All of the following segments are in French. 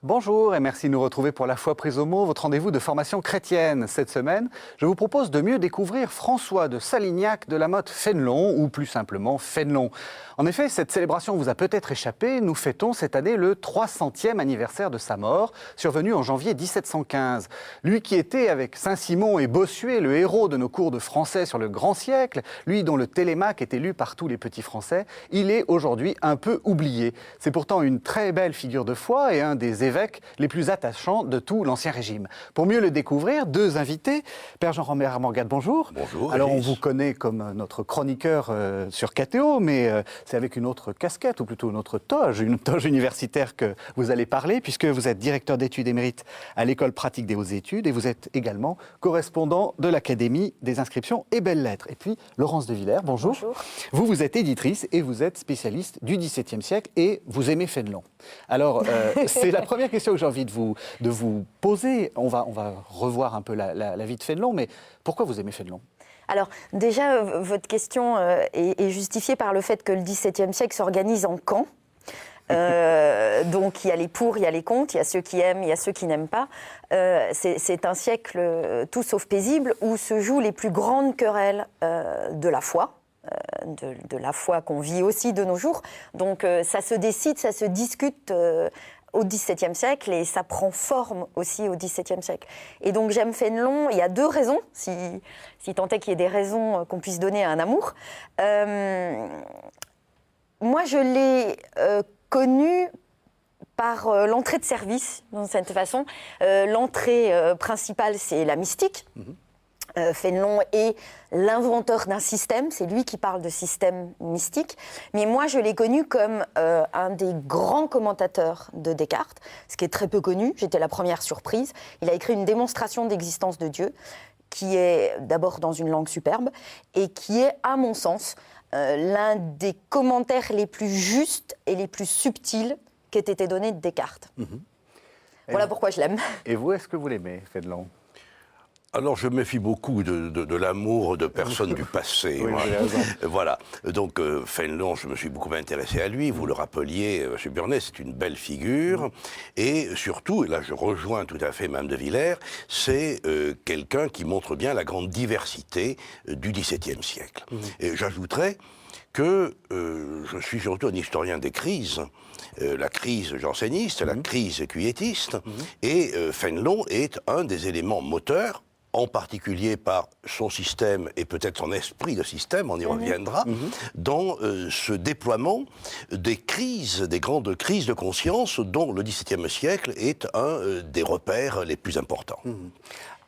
Bonjour et merci de nous retrouver pour La Foi prise au mot, votre rendez-vous de formation chrétienne. Cette semaine, je vous propose de mieux découvrir François de Salignac de la Motte Fénelon, ou plus simplement Fénelon. En effet, cette célébration vous a peut-être échappé, nous fêtons cette année le 300e anniversaire de sa mort, survenu en janvier 1715. Lui qui était, avec Saint-Simon et Bossuet, le héros de nos cours de français sur le grand siècle, lui dont le Télémaque était lu par tous les petits Français, il est aujourd'hui un peu oublié. C'est pourtant une très belle figure de foi et un des évêques les plus attachants de tout l'Ancien Régime. Pour mieux le découvrir, deux invités. Père Jean-Robert Morgade, bonjour. Bonjour. Alors on vous connaît comme notre chroniqueur sur KTO, mais c'est avec une autre casquette, ou plutôt une toge universitaire que vous allez parler, puisque vous êtes directeur d'études émérite à l'École pratique des hautes études et vous êtes également correspondant de l'Académie des inscriptions et belles-lettres. Et puis Laurence de Villers, bonjour. Bonjour. Vous êtes éditrice et vous êtes spécialiste du XVIIe siècle et vous aimez Fénelon. Alors, c'est la première question que j'ai envie de vous poser. On va revoir un peu la vie de Fénelon, mais pourquoi vous aimez Fénelon ? Alors déjà, votre question est justifiée par le fait que le XVIIe siècle s'organise en camps. Donc il y a les pour, il y a les contre, il y a ceux qui aiment, il y a ceux qui n'aiment pas. C'est un siècle tout sauf paisible où se jouent les plus grandes querelles de la foi. De la foi qu'on vit aussi de nos jours. Donc ça se décide, ça se discute au XVIIe siècle et ça prend forme aussi au XVIIe siècle. Et donc j'aime Fénelon, il y a deux raisons, si tant est qu'il y ait des raisons qu'on puisse donner à un amour. Moi je l'ai connu par l'entrée de service, d'une certaine façon. L'entrée principale, c'est la mystique. Fénelon est l'inventeur d'un système, c'est lui qui parle de système mystique. Mais moi, je l'ai connu comme un des grands commentateurs de Descartes, ce qui est très peu connu, j'étais la première surprise. Il a écrit une démonstration d'existence de Dieu, qui est d'abord dans une langue superbe, et qui est, à mon sens, l'un des commentaires les plus justes et les plus subtils qui ait été donné de Descartes. Voilà pourquoi je l'aime. Et vous, est-ce que vous l'aimez, Fénelon ? Alors, je me méfie beaucoup de l'amour de personnes du passé. Oui, vous avez raison. Voilà. Donc, Fénelon, je me suis beaucoup intéressé à lui. Vous le rappeliez, M. Burnet, c'est une belle figure. Et surtout, et là je rejoins tout à fait Mme de Villers, c'est quelqu'un qui montre bien la grande diversité du XVIIe siècle. Et j'ajouterais que je suis surtout un historien des crises. La crise janséniste, la crise quiétiste, et Fénelon est un des éléments moteurs, en particulier par son système et peut-être son esprit de système, on y reviendra, dans ce déploiement des crises, des grandes crises de conscience dont le XVIIe siècle est un des repères les plus importants.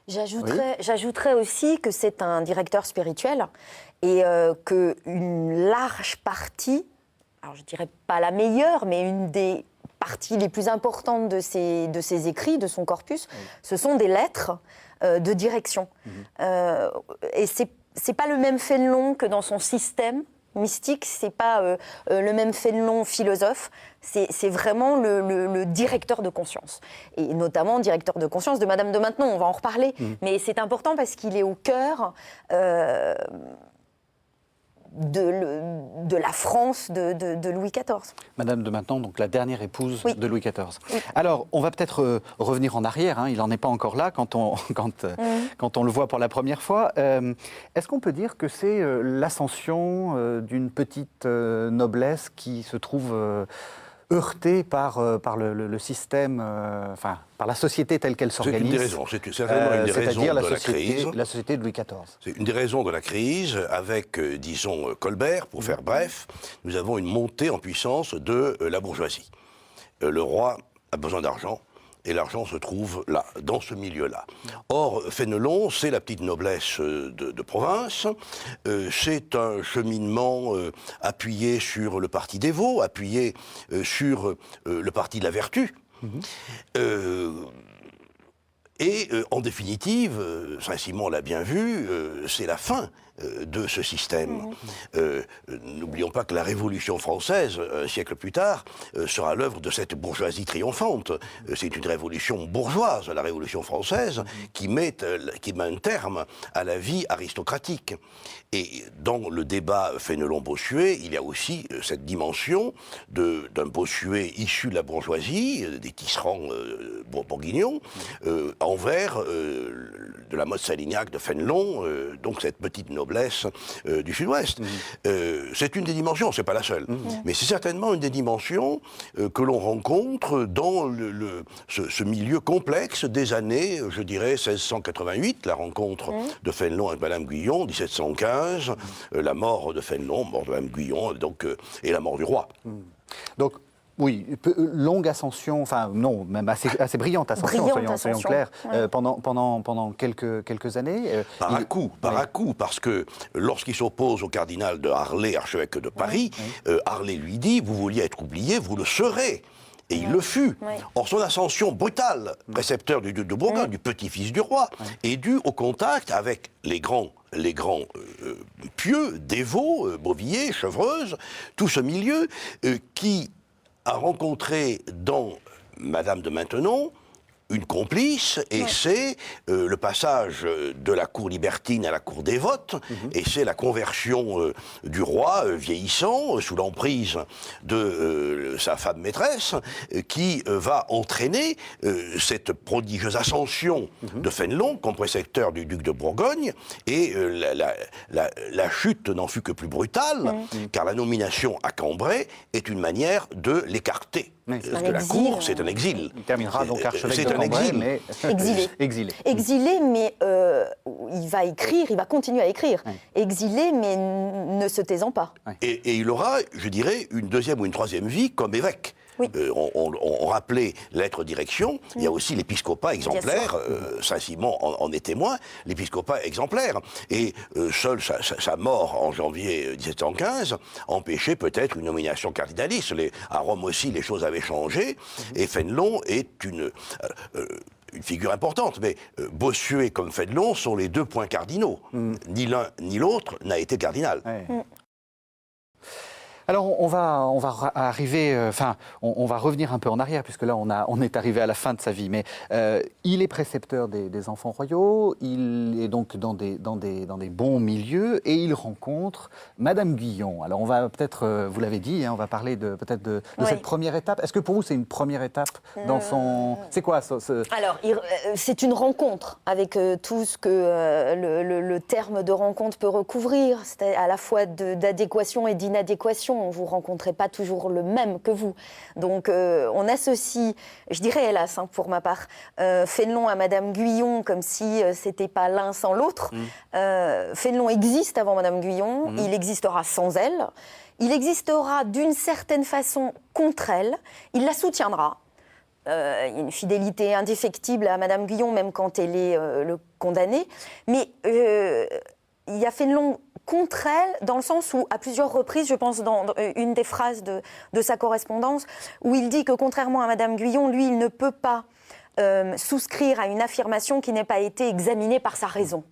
J'ajouterais aussi que c'est un directeur spirituel et qu'une large partie, alors je ne dirais pas la meilleure, mais une des parties les plus importantes de ses écrits, de son corpus, ce sont des lettres de direction. Et c'est pas le même Fénelon que dans son système mystique, c'est pas le même Fénelon philosophe, c'est vraiment le directeur de conscience. Et notamment directeur de conscience de Madame de Maintenon, on va en reparler. Mais c'est important parce qu'il est au cœur de la France de Louis XIV. Madame de Maintenon, donc la dernière épouse de Louis XIV. Oui. Alors, on va peut-être revenir en arrière, il n'en est pas encore là quand on le voit pour la première fois. Est-ce qu'on peut dire que c'est l'ascension d'une petite noblesse qui se trouve heurtée par le système, par la société telle qu'elle s'organise? C'est une des raisons, c'est certainement une des raisons de la crise. La société de Louis XIV. C'est une des raisons de la crise, avec, disons, Colbert, pour faire bref, nous avons une montée en puissance de la bourgeoisie. Le roi a besoin d'argent, et l'argent se trouve là, dans ce milieu-là. Or, Fénelon, c'est la petite noblesse de province, c'est un cheminement appuyé sur le parti des Vaux, appuyé sur le parti de la vertu. Et en définitive, Saint-Simon l'a bien vu, c'est la fin de ce système. N'oublions pas que la Révolution française, un siècle plus tard, sera l'œuvre de cette bourgeoisie triomphante. C'est une révolution bourgeoise, la Révolution française, qui met un terme à la vie aristocratique. Et dans le débat Fénelon-Bossuet, il y a aussi cette dimension d'un Bossuet issu de la bourgeoisie, des tisserands bourguignons, envers de la mode Salignac de Fénelon, donc cette petite noblesse du Sud-Ouest. C'est une des dimensions, c'est pas la seule, mais c'est certainement une des dimensions que l'on rencontre dans ce milieu complexe des années, je dirais, 1688, la rencontre de Fénelon avec Madame Guyon, 1715, la mort de Fénelon, mort de Madame Guyon, donc, et la mort du roi. Donc, oui, longue ascension, enfin non, même assez brillante ascension, soyons clairs, pendant quelques années. Par à coup, parce que lorsqu'il s'oppose au cardinal de Harlay, archevêque de Paris, Harlay lui dit « Vous vouliez être oublié, vous le serez ». Et il le fut. Or, son ascension brutale, précepteur du duc de Bourgogne, du petit-fils du roi, est due au contact avec les grands pieux, dévots, Beauvilliers, Chevreuse, tout ce milieu qui a rencontré dans Madame de Maintenon une complice, et c'est le passage de la cour libertine à la cour dévote, et c'est la conversion du roi vieillissant, sous l'emprise de sa femme maîtresse, qui va entraîner cette prodigieuse ascension de Fénelon comme précepteur du duc de Bourgogne, et la chute n'en fut que plus brutale, car la nomination à Cambrai est une manière de l'écarter. Parce que la cour, c'est un exil. Il terminera donc archevêque de Cambrai, mais exilé. Exilé, mais il va écrire, il va continuer à écrire. Exilé, mais ne se taisant pas. Et il aura, je dirais, une deuxième ou une troisième vie comme évêque. Oui. On rappelait l'être direction, il y a aussi l'épiscopat exemplaire, Saint-Simon en est témoin, l'épiscopat exemplaire. Et seule sa mort en janvier 1715 empêchait peut-être une nomination cardinaliste. À Rome aussi, les choses avaient changé, et Fénelon est une figure importante, mais Bossuet comme Fénelon sont les deux points cardinaux. Ni l'un ni l'autre n'a été cardinal. Alors on va arriver, on va revenir un peu en arrière, puisque là on est arrivé à la fin de sa vie. Mais il est précepteur des enfants royaux, il est donc dans des bons milieux, et il rencontre Madame Guyon. Alors on va peut-être, vous l'avez dit, on va parler peut-être de cette première étape. Est-ce que pour vous c'est une première étape dans son... C'est quoi Alors c'est une rencontre avec tout ce que le terme de rencontre peut recouvrir, c'est à la fois d'adéquation et d'inadéquation. On ne vous rencontrez pas toujours le même que vous. Donc on associe, je dirais hélas pour ma part, Fénelon à Madame Guyon comme si c'était pas l'un sans l'autre. Fénelon existe avant Madame Guyon, il existera sans elle, il existera d'une certaine façon contre elle, il la soutiendra. Il y a une fidélité indéfectible à Madame Guyon, même quand elle est le condamnée. Mais il y a Fénelon contre elle, dans le sens où, à plusieurs reprises, je pense dans une des phrases de sa correspondance, où il dit que, contrairement à Madame Guyon, lui, il ne peut pas souscrire à une affirmation qui n'ait pas été examinée par sa raison.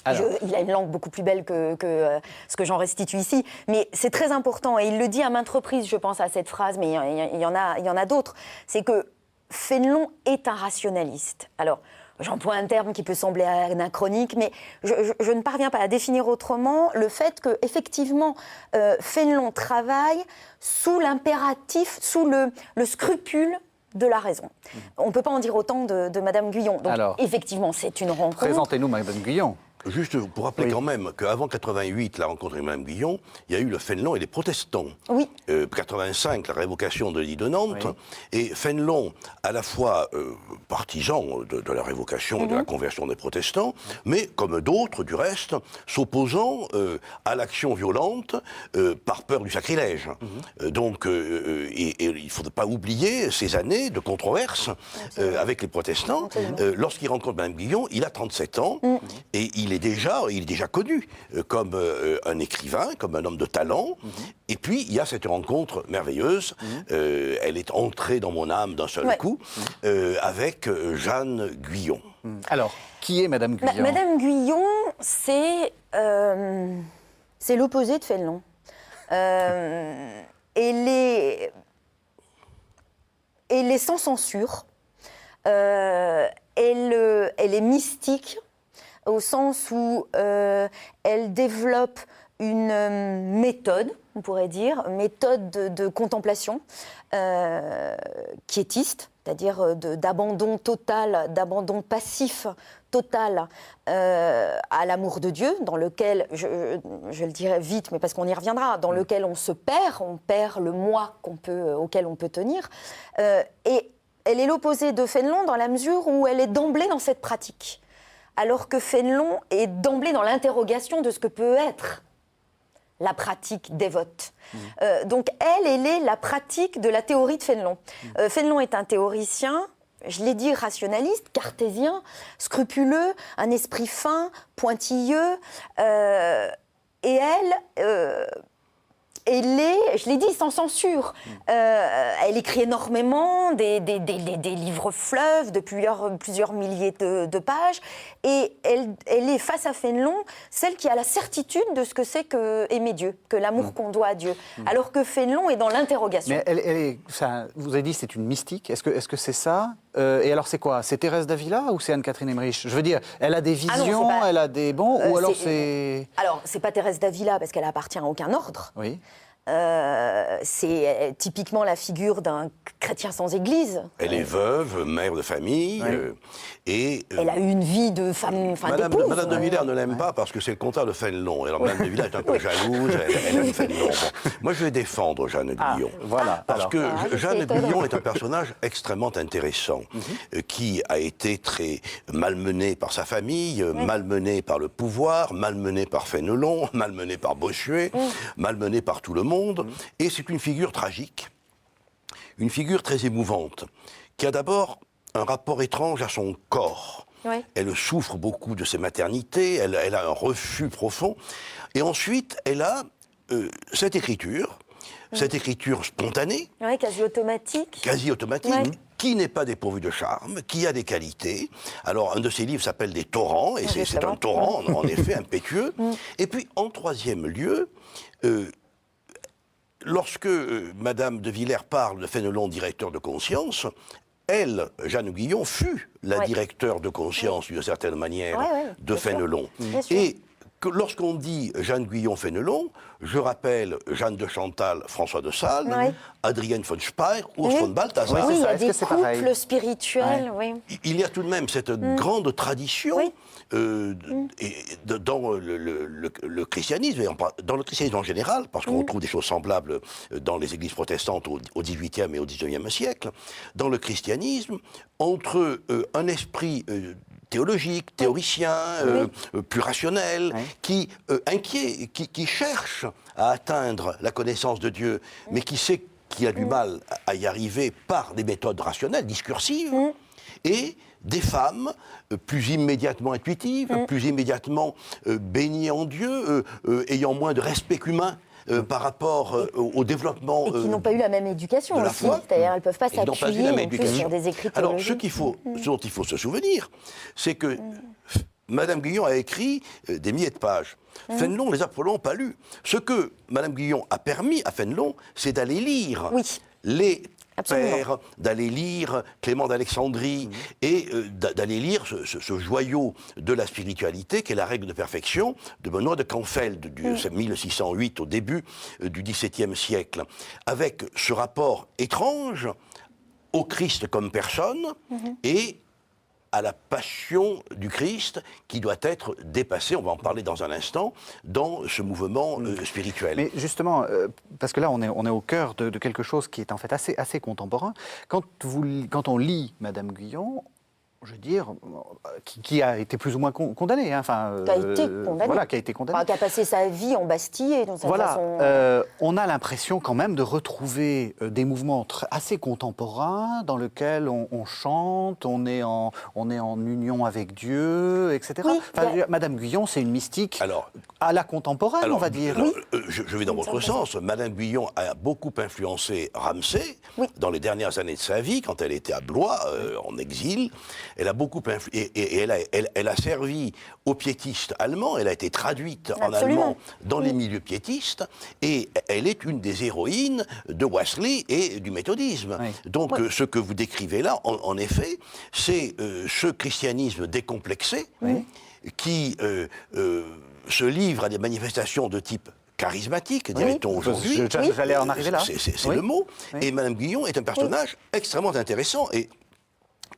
Il a une langue beaucoup plus belle que ce que j'en restitue ici, mais c'est très important, et il le dit à maintes reprises, je pense à cette phrase, mais il y en a d'autres, c'est que Fénelon est un rationaliste. Alors, j'emploie un terme qui peut sembler anachronique, mais je ne parviens pas à définir autrement le fait qu'effectivement, Fénelon travaille sous l'impératif, sous le scrupule de la raison. On ne peut pas en dire autant de Madame Guyon. Donc, alors, effectivement, c'est une rencontre. Présentez-nous Madame Guyon. Juste pour rappeler quand même qu'avant 88, la rencontre avec Mme Guyon, il y a eu le Fénelon et les protestants. 85, la révocation de l'Édit de Nantes. Et Fénelon, à la fois partisan de la révocation et de la conversion des protestants, mais comme d'autres, du reste, s'opposant à l'action violente par peur du sacrilège. Donc, et il ne faut pas oublier ces années de controverse avec les protestants. Lorsqu'il rencontre Mme Guyon, il a 37 ans et il est déjà connu comme un écrivain, comme un homme de talent. Et puis, il y a cette rencontre merveilleuse. Elle est entrée dans mon âme d'un seul coup avec Jeanne Guyon. Alors, qui est Madame Guyon ? Madame Guyon, c'est l'opposé de Fénelon. Elle est sans censure. Elle est mystique au sens où elle développe une méthode, on pourrait dire, méthode de contemplation quiétiste, c'est-à-dire d'abandon total, d'abandon passif total à l'amour de Dieu, dans lequel, je le dirai vite, mais parce qu'on y reviendra, dans lequel on perd le moi auquel on peut tenir. Et elle est l'opposé de Fénelon dans la mesure où elle est d'emblée dans cette pratique, alors que Fénelon est d'emblée dans l'interrogation de ce que peut être la pratique dévote. Donc elle est la pratique de la théorie de Fénelon. Fénelon est un théoricien, je l'ai dit, rationaliste, cartésien, scrupuleux, un esprit fin, pointilleux, et elle est, je l'ai dit, sans censure. Elle écrit énormément, des livres fleuves de plusieurs milliers de pages. Et elle est, face à Fénelon, celle qui a la certitude de ce que c'est qu'aimer Dieu, que l'amour qu'on doit à Dieu. Alors que Fénelon est dans l'interrogation. Mais vous avez dit c'est une mystique. Est-ce que c'est ça et alors c'est quoi? C'est Thérèse d'Avila ou c'est Anne-Catherine Emmerich? Je veux dire, elle a des visions, elle a des bons, ou alors c'est... Alors, c'est pas Thérèse d'Avila parce qu'elle appartient à aucun ordre. Oui. C'est typiquement la figure d'un chrétien sans église. Elle est veuve, mère de famille, et... elle a eu une vie de femme, d'épouse. Madame de Villers ne l'aime pas parce que c'est le contraire de Fénelon. Alors Madame de Villers est un peu jalouse, elle aime Fénelon. Bon. Moi, je vais défendre Jeanne Guyon. Voilà. Parce que Jeanne Guyon est un personnage extrêmement intéressant, qui a été très malmené par sa famille, malmené par le pouvoir, malmené par Fénelon, malmené par Bossuet, malmené par tout le monde. Et c'est une figure tragique, une figure très émouvante, qui a d'abord un rapport étrange à son corps. Oui. Elle souffre beaucoup de ses maternités, elle a un refus profond. Et ensuite, elle a cette écriture spontanée. Oui, quasi automatique. Qui n'est pas dépourvue de charme, qui a des qualités. Alors, un de ses livres s'appelle Des torrents, et c'est un torrent, en effet, impétueux. Et puis, en troisième lieu... lorsque Madame de Villers parle de Fénelon, directeur de conscience, elle, Jeanne Guyon, fut la directeur de conscience, d'une certaine manière, de Fénelon. Et lorsqu'on dit Jeanne Guyon Fénelon, je rappelle Jeanne de Chantal, François de Sales, Adrienne von Speyer, Urs von Balthasar. Oui, il y a des couples spirituels. Il y a tout de même cette grande tradition dans le christianisme, et dans le christianisme en général, parce qu'on trouve des choses semblables dans les églises protestantes au XVIIIe et au XIXe siècle, dans le christianisme, entre un esprit théologique, théoricien, plus rationnel, inquiet, qui cherche à atteindre la connaissance de Dieu, mais qui sait qu'il a du mal à y arriver par des méthodes rationnelles, discursives, et des femmes plus immédiatement intuitives, plus immédiatement baignées en Dieu, ayant moins de respect qu'humain par rapport au développement. Et qui n'ont pas eu la même éducation aussi. C'est-à-dire, elles ne peuvent pas s'appuyer non plus sur des écrits théologiques. Alors, ce dont il faut se souvenir, c'est que Madame Guyon a écrit des milliers de pages. Fénelon les a probablement pas lus. Ce que Madame Guyon a permis à Fénelon, c'est d'aller lire les pères, d'aller lire Clément d'Alexandrie et d'aller lire ce joyau de la spiritualité qu'est la règle de perfection de Benoît de Canfeld, du 1608 au début du XVIIe siècle, avec ce rapport étrange au Christ comme personne et à la passion du Christ qui doit être dépassée, on va en parler dans un instant, dans ce mouvement spirituel. Mais justement, parce que là on est au cœur de quelque chose qui est en fait assez contemporain. Quand on lit Madame Guyon, je veux dire, qui a été plus ou moins condamné. Hein, qui a été condamné. Voilà, qui a été condamné. Qui a passé sa vie en Bastille. Dans façon... on a l'impression quand même de retrouver des mouvements assez contemporains dans lesquels on chante, on est en union avec Dieu, etc. Oui, Madame Guyon, c'est une mystique à la contemporaine, on va dire. Je vais dans votre sens. Madame Guyon a beaucoup influencé Ramsay dans les dernières années de sa vie, quand elle était à Blois, en exil. elle a beaucoup influé, et elle a servi aux piétistes allemands, elle a été traduite en Absolument. allemand dans les milieux piétistes, et elle est une des héroïnes de Wesley et du méthodisme. Oui. Donc ce que vous décrivez là, en effet, c'est ce christianisme décomplexé qui se livre à des manifestations de type charismatique, dirait-on aujourd'hui. J'allais en arriver là. C'est Oui. le mot. Oui. Et Madame Guyon est un personnage extrêmement intéressant. Et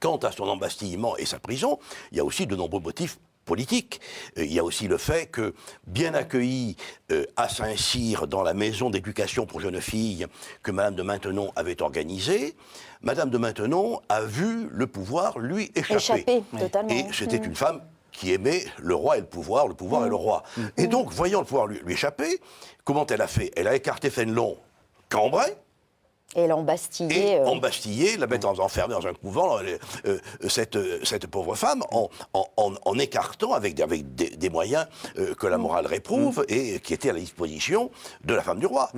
quant à son embastillement et sa prison, il y a aussi de nombreux motifs politiques. Il y a aussi le fait que, bien accueillie à Saint-Cyr dans la maison d'éducation pour jeunes filles que Madame de Maintenon avait organisée, Madame de Maintenon a vu le pouvoir lui échapper. Totalement. Et c'était une femme qui aimait le roi et le pouvoir et le roi. Et donc, voyant le pouvoir lui échapper, comment elle a fait? Elle a écarté Fénelon, Cambrai, Et l'embastillé. embastillé, la mettre enfermée dans un couvent, cette pauvre femme, en écartant avec des moyens que la morale réprouve et qui étaient à la disposition de la femme du roi.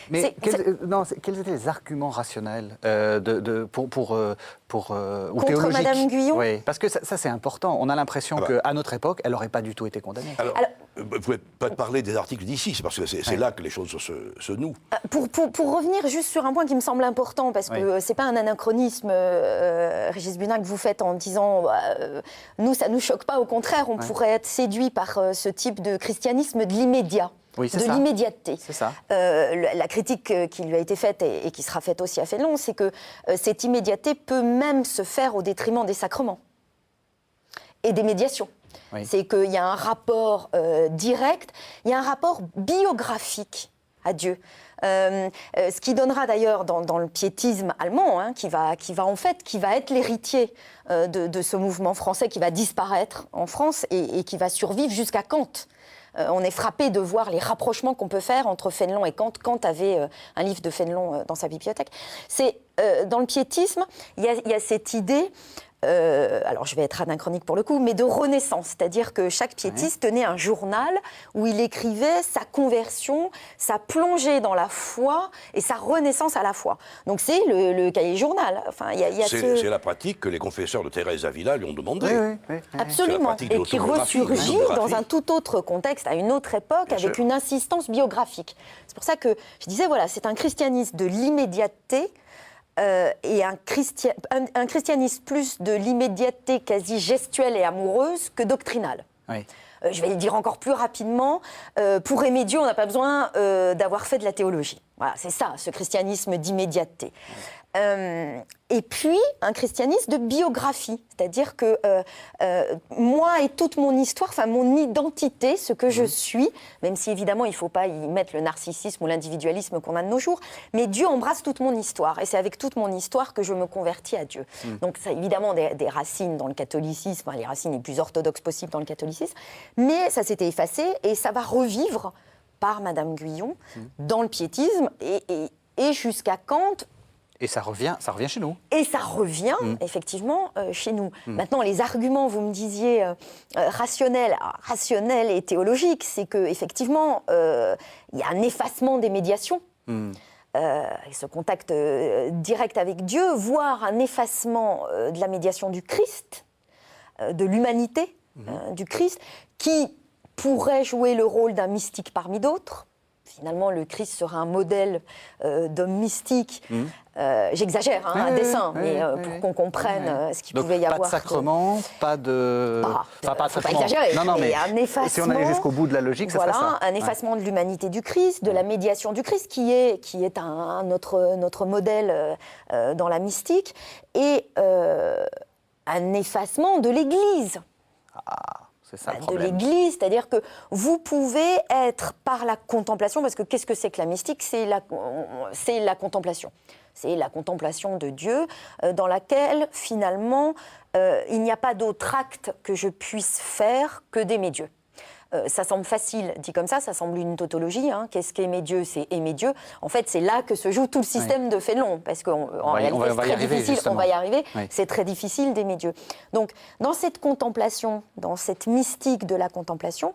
Mais quels étaient les arguments rationnels ou Contre théologiques Madame Guyon? Oui, parce que ça c'est important. On a l'impression qu'à notre époque, elle n'aurait pas du tout été condamnée. Alors, vous ne pouvez pas parler des articles d'ici, c'est parce que c'est là que les choses se nouent. Pour revenir juste sur un point qui me semble important, parce que c'est pas un anachronisme, Régis Bunin, que vous faites en disant nous, ça nous choque pas, au contraire, on pourrait être séduit par ce type de christianisme de l'immédiat. Oui, c'est de ça. l'immédiateté. C'est ça. La critique qui lui a été faite et qui sera faite aussi à Fénelon, c'est que cette immédiateté peut même se faire au détriment des sacrements et des médiations. Oui. C'est qu'il y a un rapport direct, il y a un rapport biographique à Dieu. Ce qui donnera d'ailleurs dans le piétisme allemand, qui va être l'héritier de ce mouvement français qui va disparaître en France et qui va survivre jusqu'à Kant. On est frappé de voir les rapprochements qu'on peut faire entre Fénelon et Kant. Kant avait un livre de Fénelon dans sa bibliothèque. Dans le piétisme, il y a cette idée, alors je vais être anachronique pour le coup, mais de renaissance. C'est-à-dire que chaque piétiste tenait un journal où il écrivait sa conversion, sa plongée dans la foi et sa renaissance à la foi. Donc c'est le cahier journal. Enfin, c'est la pratique que les confesseurs de Thérèse d'Avila lui ont demandé. Oui. Absolument, et qui ressurgit dans un tout autre contexte, à une autre époque, Bien avec sûr. une insistance biographique. C'est pour ça que je disais, voilà, c'est un christianisme de l'immédiateté et un christianisme plus de l'immédiateté quasi gestuelle et amoureuse que doctrinale. Oui. Je vais le dire encore plus rapidement, pour aimer Dieu, on n'a pas besoin d'avoir fait de la théologie. Voilà, c'est ça, ce christianisme d'immédiateté. Et puis, un christianisme de biographie, c'est-à-dire que moi et toute mon histoire, enfin mon identité, ce que je suis, même si évidemment il ne faut pas y mettre le narcissisme ou l'individualisme qu'on a de nos jours, mais Dieu embrasse toute mon histoire, et c'est avec toute mon histoire que je me convertis à Dieu. Donc ça a évidemment des racines dans le catholicisme, les racines les plus orthodoxes possibles dans le catholicisme, mais ça s'était effacé, et ça va revivre par Madame Guyon dans le piétisme, et jusqu'à Kant. Et ça revient chez nous. Et ça revient, effectivement, chez nous. Maintenant, les arguments, vous me disiez, rationnels et théologiques, c'est qu'effectivement, il y a un effacement des médiations. Ce contact direct avec Dieu, voire un effacement de la médiation du Christ, de l'humanité du Christ, qui pourrait jouer le rôle d'un mystique parmi d'autres. Finalement, le Christ sera un modèle d'homme mystique. J'exagère, à dessein, mais pour qu'on comprenne ce qu'il pouvait y avoir. Pas de sacrement, pas de... pas exagérer, mais un effacement. Si on allait jusqu'au bout de la logique, ça serait ça. Un effacement de l'humanité du Christ, de la médiation du Christ, qui est notre modèle dans la mystique, et un effacement de l'Église. C'est ça le De problème. l'Église, c'est-à-dire que vous pouvez être par la contemplation, parce que qu'est-ce que c'est que la mystique? C'est la contemplation. C'est la contemplation de Dieu, dans laquelle, finalement, il n'y a pas d'autre acte que je puisse faire que d'aimer Dieu. Ça semble facile, dit comme ça semble une tautologie. Qu'est-ce qu'aimer Dieu? C'est aimer Dieu. En fait, c'est là que se joue tout le système de Fénelon, parce qu'en réalité, c'est très difficile. On va y arriver. C'est très difficile d'aimer Dieu. Donc, dans cette contemplation, dans cette mystique de la contemplation,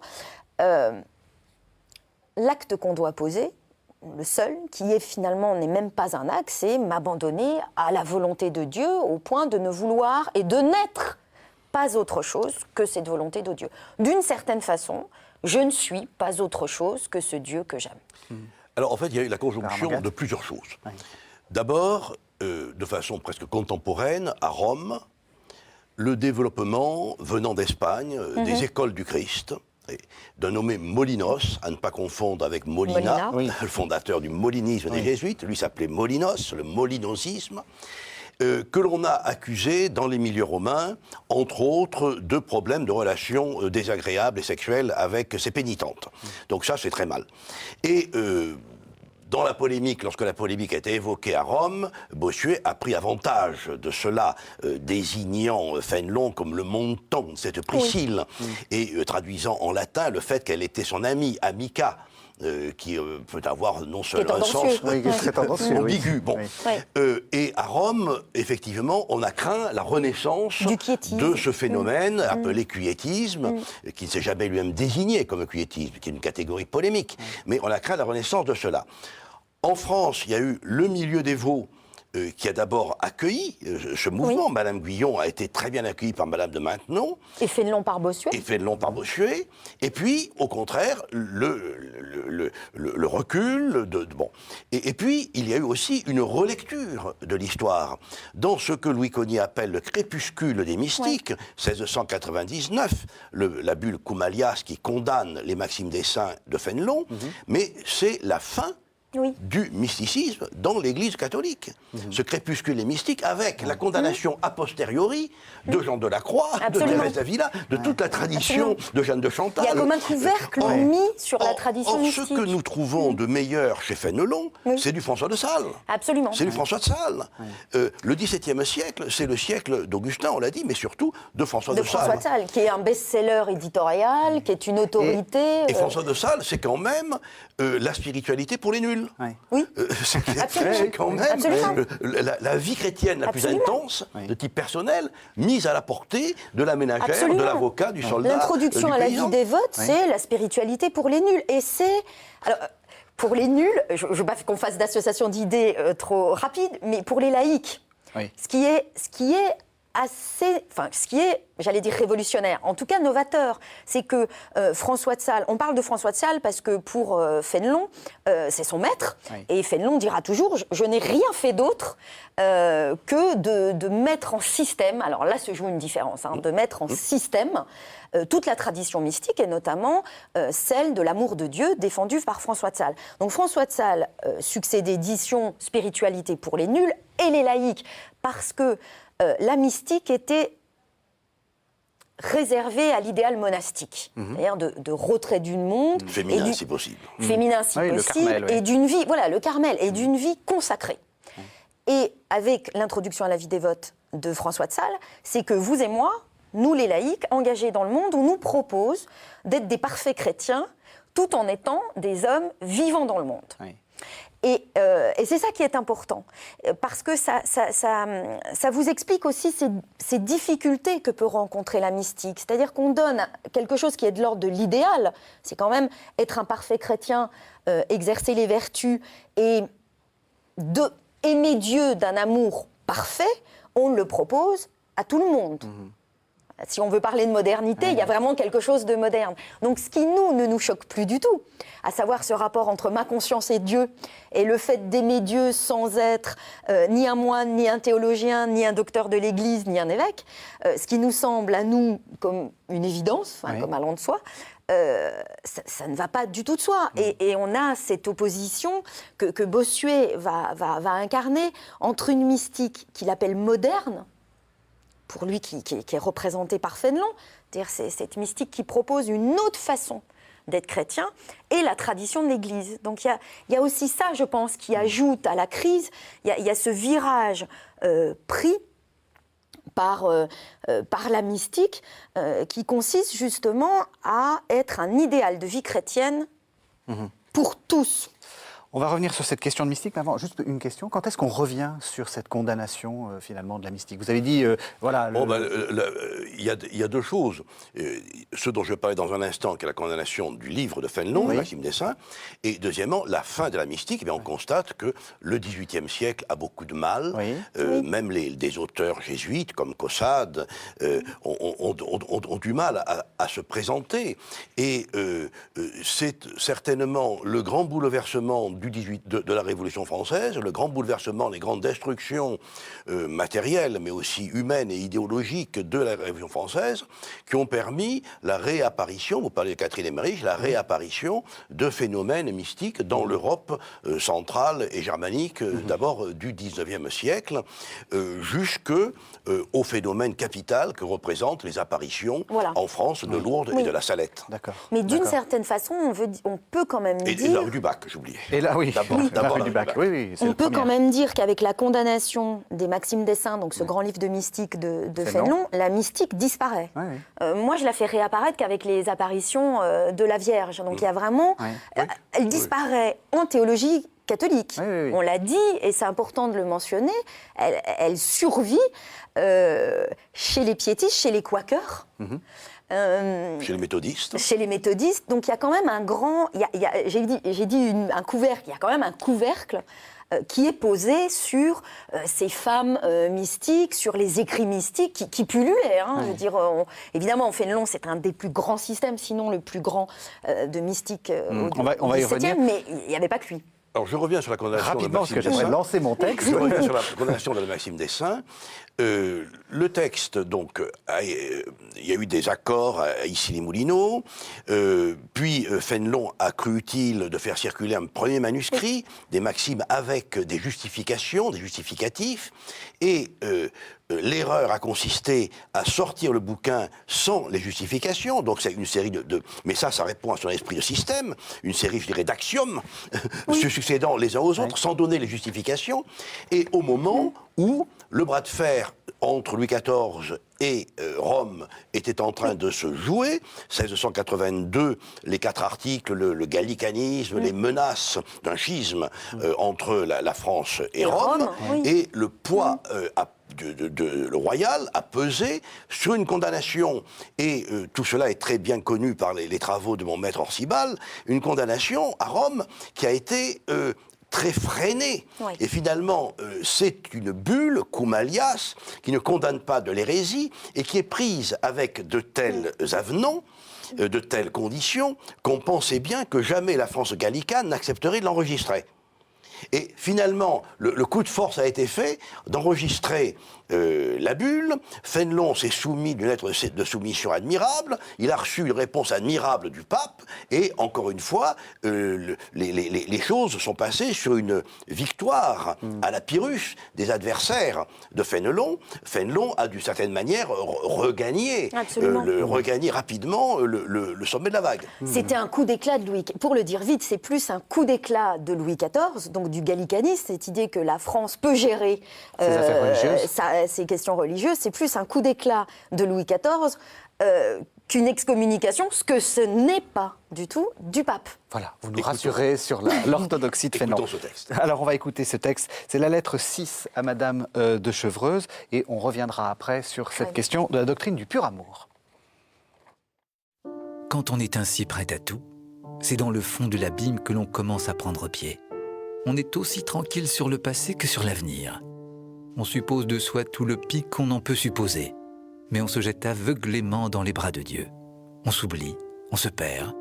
l'acte qu'on doit poser, le seul, qui est finalement n'est même pas un acte, c'est m'abandonner à la volonté de Dieu au point de ne vouloir et de n'être pas autre chose que cette volonté de Dieu. D'une certaine façon, je ne suis pas autre chose que ce Dieu que j'aime. Alors en fait, il y a eu la conjonction de plusieurs choses. Oui. D'abord, de façon presque contemporaine, à Rome, le développement venant d'Espagne, des écoles du Christ, d'un nommé Molinos, à ne pas confondre avec Molina. Oui. Le fondateur du molinisme des Jésuites, lui s'appelait Molinos, le molinosisme, que l'on a accusé dans les milieux romains, entre autres, de problèmes de relations désagréables et sexuelles avec ses pénitentes. Donc ça, c'est très mal. Et dans la polémique, lorsque la polémique a été évoquée à Rome, Bossuet a pris avantage de cela, désignant Fénelon comme le montant de cette Priscille, et traduisant en latin le fait qu'elle était son amie, amica, qui peut avoir non seulement un sens ambigu. Bon. Et à Rome, effectivement, on a craint la renaissance de ce phénomène appelé quiétisme, qui ne s'est jamais lui-même désigné comme quiétisme, qui est une catégorie polémique. Mais on a craint la renaissance de cela. En France, il y a eu le milieu dévot qui a d'abord accueilli ce mouvement. Oui. Madame Guyon a été très bien accueillie par Madame de Maintenon. Et Fénelon par Bossuet. Et puis, au contraire, le recul. Bon. Et puis, il y a eu aussi une relecture de l'histoire. Dans ce que Louis Cogniet appelle le crépuscule des mystiques, 1699, la bulle Coumalias qui condamne les maximes des saints de Fénelon, mais c'est la fin du mysticisme dans l'Église catholique. Ce crépuscule est mystique avec la condamnation a posteriori de Jean de la Croix, de Thérèse d'Avila, de toute la tradition de Jeanne de Chantal. Il y a comme un couvercle mis sur la tradition mystique. Ce que nous trouvons de meilleur chez Fénelon, c'est du François de Sales. Absolument. C'est du François de Sales. Le XVIIe siècle, c'est le siècle d'Augustin, on l'a dit, mais surtout de François de Sales. François de Sales, qui est un best-seller éditorial, qui est une autorité. Et François de Sales, c'est quand même la spiritualité pour les nuls. Oui. C'est quand même la vie chrétienne la plus intense, de type personnel, mise à la portée de la ménagère, de l'avocat, du soldat. L'introduction à la vie dévote, c'est la spiritualité pour les nuls. Et c'est. Alors, pour les nuls, je ne veux pas qu'on fasse d'association d'idées trop rapide, mais pour les laïcs, ce qui est assez, enfin, ce qui est, j'allais dire révolutionnaire, en tout cas novateur, c'est que François de Sales, on parle de François de Sales parce que pour Fénelon, c'est son maître, et Fénelon dira toujours, je n'ai rien fait d'autre que de mettre en système, alors là se joue une différence, de mettre en système toute la tradition mystique, et notamment celle de l'amour de Dieu défendue par François de Sales. Donc François de Sales, succès d'édition, spiritualité pour les nuls et les laïcs, parce que la mystique était réservée à l'idéal monastique, c'est-à-dire de retrait du monde. Féminin si possible. Féminin si possible, et d'une vie, voilà, le Carmel, et d'une vie consacrée. Et avec l'introduction à la vie dévote de François de Sales, c'est que vous et moi, nous les laïcs, engagés dans le monde, on nous propose d'être des parfaits chrétiens, tout en étant des hommes vivant dans le monde. Et c'est ça qui est important, parce que ça vous explique aussi ces difficultés que peut rencontrer la mystique. C'est-à-dire qu'on donne quelque chose qui est de l'ordre de l'idéal, c'est quand même être un parfait chrétien, exercer les vertus et aimer Dieu d'un amour parfait, on le propose à tout le monde. Si on veut parler de modernité, il y a vraiment quelque chose de moderne. Donc ce qui ne nous choque plus du tout, à savoir ce rapport entre ma conscience et Dieu, et le fait d'aimer Dieu sans être ni un moine, ni un théologien, ni un docteur de l'Église, ni un évêque, ce qui nous semble à nous comme une évidence, comme allant de soi, ça ne va pas du tout de soi. Et on a cette opposition que Bossuet va incarner entre une mystique qu'il appelle moderne, pour lui qui est représenté par Fénelon, c'est-à-dire c'est cette mystique qui propose une autre façon d'être chrétien, et la tradition de l'Église. Donc il y a aussi ça, je pense, qui ajoute à la crise. Il y a ce virage pris par la mystique qui consiste justement à être un idéal de vie chrétienne pour tous. On va revenir sur cette question de mystique, mais avant, juste une question. Quand est-ce qu'on revient sur cette condamnation, finalement, de la mystique? Vous avez dit, voilà... Il y a deux choses. Ce dont je vais parler dans un instant, qui est la condamnation du livre de Fénelon, de Maxime Dessein, et deuxièmement, la fin de la mystique. Eh bien, on constate que le XVIIIe siècle a beaucoup de mal. Même des auteurs jésuites, comme Caussade, ont du mal à se présenter. Et c'est certainement le grand bouleversement de la Révolution française, le grand bouleversement, les grandes destructions matérielles, mais aussi humaines et idéologiques de la Révolution française, qui ont permis la réapparition, vous parlez de Catherine Emmerich, la réapparition de phénomènes mystiques dans l'Europe centrale et germanique, d'abord du XIXe siècle, jusqu'au phénomène capital que représentent les apparitions en France de Lourdes et de la Salette. D'accord. Mais d'une certaine façon, on peut quand même dire... Et la rue du Bac, j'oubliais. Et là, oui, d'abord la rue du Bac. Oui, on peut quand même dire qu'avec la condamnation des Maxime Dessein, donc ce grand livre de mystique de Fénelon, la mystique disparaît. Moi, je la fais réapparaître qu'avec les apparitions de la Vierge. Donc il y a vraiment... Elle disparaît en théologie catholique. On l'a dit, et c'est important de le mentionner, elle survit chez les piétistes, chez les quakers. Chez les méthodistes. Chez les méthodistes. Donc il y a quand même un grand... J'ai dit un couvercle. Il y a quand même un couvercle qui est posé sur ces femmes mystiques, sur les écrits mystiques qui pullulaient. Je veux dire, évidemment, Fénelon, c'est un des plus grands systèmes, sinon le plus grand de mystique on va y revenir. Mais il n'y avait pas que lui. Alors, je reviens sur la condamnation rapidement, de Maxime parce que j'aimerais lancer mon texte. Je reviens sur la condamnation de Maxime Dessein. Le texte, donc, il y a eu des accords à Issy-les-Moulineaux, puis Fénelon a cru utile de faire circuler un premier manuscrit, des maximes avec des justifications, des justificatifs, et l'erreur a consisté à sortir le bouquin sans les justifications, donc c'est une série mais ça répond à son esprit de système, une série, je dirais, d'axiomes, se succédant les uns aux autres, sans donner les justifications, et au moment où le bras de fer entre Louis XIV et Rome était en train de se jouer, 1682, les 4 articles, le gallicanisme, les menaces d'un schisme entre la France et Rome, et le poids le royal a pesé sur une condamnation, et tout cela est très bien connu par les travaux de mon maître Orsibal, une condamnation à Rome qui a été très freinée. Et finalement, c'est une bulle, cum alias, qui ne condamne pas de l'hérésie et qui est prise avec de tels avenants, de telles conditions, qu'on pensait bien que jamais la France gallicane n'accepterait de l'enregistrer. Et finalement, le coup de force a été fait d'enregistrer la bulle. Fénelon s'est soumis d'une lettre de soumission admirable. Il a reçu une réponse admirable du pape. Et encore une fois, les choses sont passées sur une victoire à la Pyrrhus des adversaires de Fénelon. Fénelon a d'une certaine manière regagné rapidement le sommet de la vague. C'était un coup d'éclat de Louis. Pour le dire vite, c'est plus un coup d'éclat de Louis XIV, donc du gallicanisme, cette idée que la France peut gérer ses questions religieuses. C'est plus un coup d'éclat de Louis XIV qu'une excommunication, ce que ce n'est pas du tout du pape. Voilà, vous nous rassurez sur l'orthodoxie de Fénelon. Écoutons ce texte. Alors on va écouter ce texte. C'est la lettre 6 à Madame de Chevreuse, et on reviendra après sur cette question de la doctrine du pur amour. Quand on est ainsi prêt à tout, c'est dans le fond de l'abîme que l'on commence à prendre pied. On est aussi tranquille sur le passé que sur l'avenir. On suppose de soi tout le pis qu'on en peut supposer, mais on se jette aveuglément dans les bras de Dieu. On s'oublie, on se perd,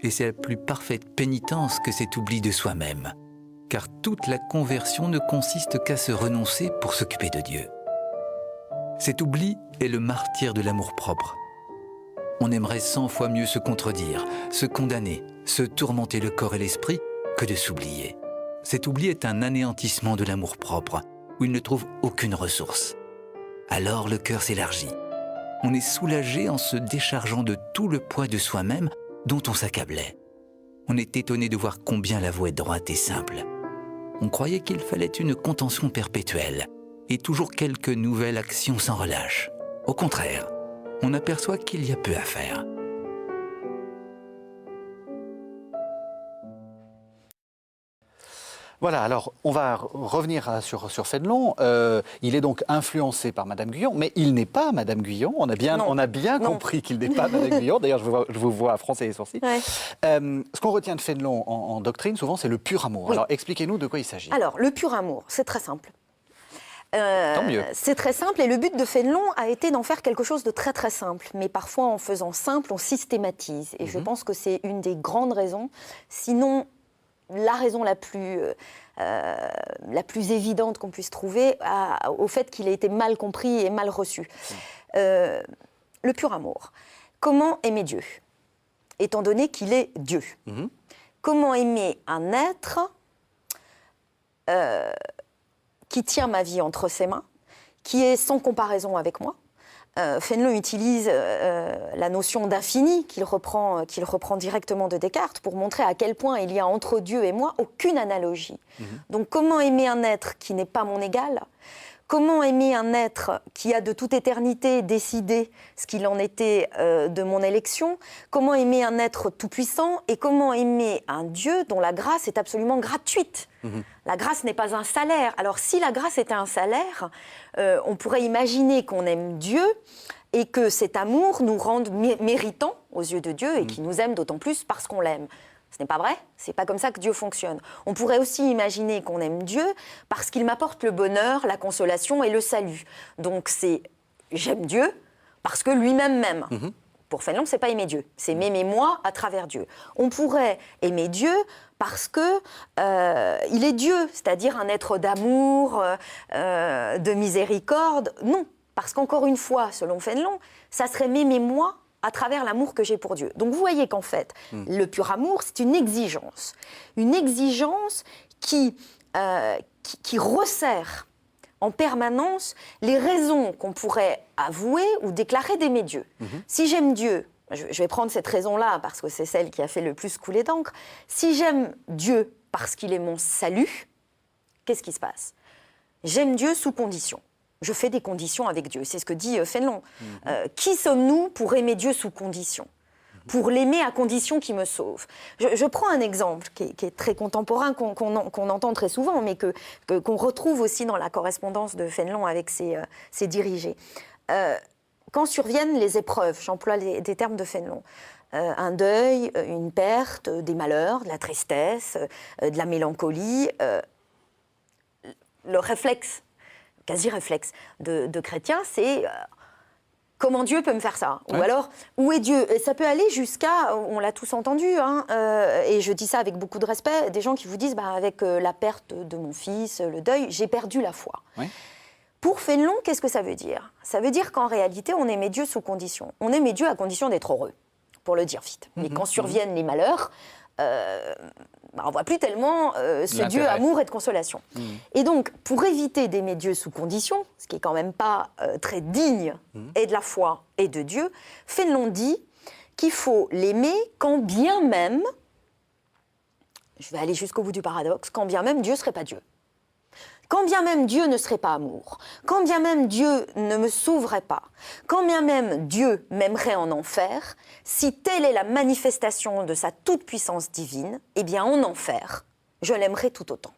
et c'est la plus parfaite pénitence que cet oubli de soi-même, car toute la conversion ne consiste qu'à se renoncer pour s'occuper de Dieu. Cet oubli est le martyre de l'amour-propre. On aimerait 100 fois mieux se contredire, se condamner, se tourmenter le corps et l'esprit que de s'oublier. Cet oubli est un anéantissement de l'amour-propre, où il ne trouve aucune ressource. Alors le cœur s'élargit. On est soulagé en se déchargeant de tout le poids de soi-même dont on s'accablait. On est étonné de voir combien la voie est droite et simple. On croyait qu'il fallait une contention perpétuelle, et toujours quelques nouvelles actions sans relâche. Au contraire, on aperçoit qu'il y a peu à faire. Voilà, alors on va revenir sur Fénelon. Il est donc influencé par Madame Guyon, mais il n'est pas Madame Guyon. On a bien Non. compris qu'il n'est pas Madame Guyon. D'ailleurs, je vous vois froncer les sourcils. Ouais. Ce qu'on retient de Fénelon en doctrine, souvent, c'est le pur amour. Oui. Alors expliquez-nous de quoi il s'agit. Alors, le pur amour, c'est très simple. Tant mieux. C'est très simple et le but de Fénelon a été d'en faire quelque chose de très très simple. Mais parfois, en faisant simple, on systématise. Et je pense que c'est une des grandes raisons, sinon la raison la plus évidente qu'on puisse trouver au fait qu'il ait été mal compris et mal reçu. Le pur amour. Comment aimer Dieu, étant donné qu'il est Dieu? Comment aimer un être qui tient ma vie entre ses mains, qui est sans comparaison avec moi? Fénelon utilise la notion d'infini qu'il reprend directement de Descartes pour montrer à quel point il y a entre Dieu et moi aucune analogie. Donc comment aimer un être qui n'est pas mon égal? Comment aimer un être qui a de toute éternité décidé ce qu'il en était de mon élection? Comment aimer un être tout-puissant? Et comment aimer un Dieu dont la grâce est absolument gratuite? La grâce n'est pas un salaire. Alors si la grâce était un salaire, on pourrait imaginer qu'on aime Dieu et que cet amour nous rende méritants aux yeux de Dieu et qu'il nous aime d'autant plus parce qu'on l'aime. Ce n'est pas vrai, c'est pas comme ça que Dieu fonctionne. On pourrait aussi imaginer qu'on aime Dieu parce qu'il m'apporte le bonheur, la consolation et le salut. Donc c'est j'aime Dieu parce que lui-même m'aime. Pour Fénelon, c'est pas aimer Dieu, c'est m'aimer moi à travers Dieu. On pourrait aimer Dieu parce que il est Dieu, c'est-à-dire un être d'amour, de miséricorde. Non, parce qu'encore une fois, selon Fénelon, ça serait m'aimer moi à travers l'amour que j'ai pour Dieu. Donc vous voyez qu'en fait, le pur amour, c'est une exigence qui resserre en permanence les raisons qu'on pourrait avouer ou déclarer d'aimer Dieu. Si j'aime Dieu, je vais prendre cette raison-là parce que c'est celle qui a fait le plus couler d'encre, si j'aime Dieu parce qu'il est mon salut, qu'est-ce qui se passe? J'aime Dieu sous condition. Je fais des conditions avec Dieu. C'est ce que dit Fénelon. Qui sommes-nous pour aimer Dieu sous condition? Pour l'aimer à condition qu'il me sauve. Je prends un exemple qui est très contemporain, qu'on entend très souvent, mais qu'on retrouve aussi dans la correspondance de Fénelon avec ses dirigés. Quand surviennent les épreuves, j'emploie des termes de Fénelon, un deuil, une perte, des malheurs, de la tristesse, de la mélancolie, le réflexe, quasi-réflexe de chrétien, c'est comment Dieu peut me faire ça? Ou alors, où est Dieu? Et ça peut aller jusqu'à, on l'a tous entendu, et je dis ça avec beaucoup de respect, des gens qui vous disent, avec la perte de mon fils, le deuil, j'ai perdu la foi. Pour Fénelon, qu'est-ce que ça veut dire? Ça veut dire qu'en réalité, on aimait Dieu sous condition. On aimait Dieu à condition d'être heureux, pour le dire vite. Mais quand surviennent les malheurs, on ne voit plus tellement ce Dieu amour et de consolation. Et donc, pour éviter d'aimer Dieu sous condition, ce qui n'est quand même pas très digne et de la foi et de Dieu, Fénelon dit qu'il faut l'aimer quand bien même, je vais aller jusqu'au bout du paradoxe, quand bien même Dieu ne serait pas Dieu. Quand bien même Dieu ne serait pas amour, quand bien même Dieu ne me sauverait pas, quand bien même Dieu m'aimerait en enfer, si telle est la manifestation de sa toute-puissance divine, eh bien en enfer, je l'aimerais tout autant.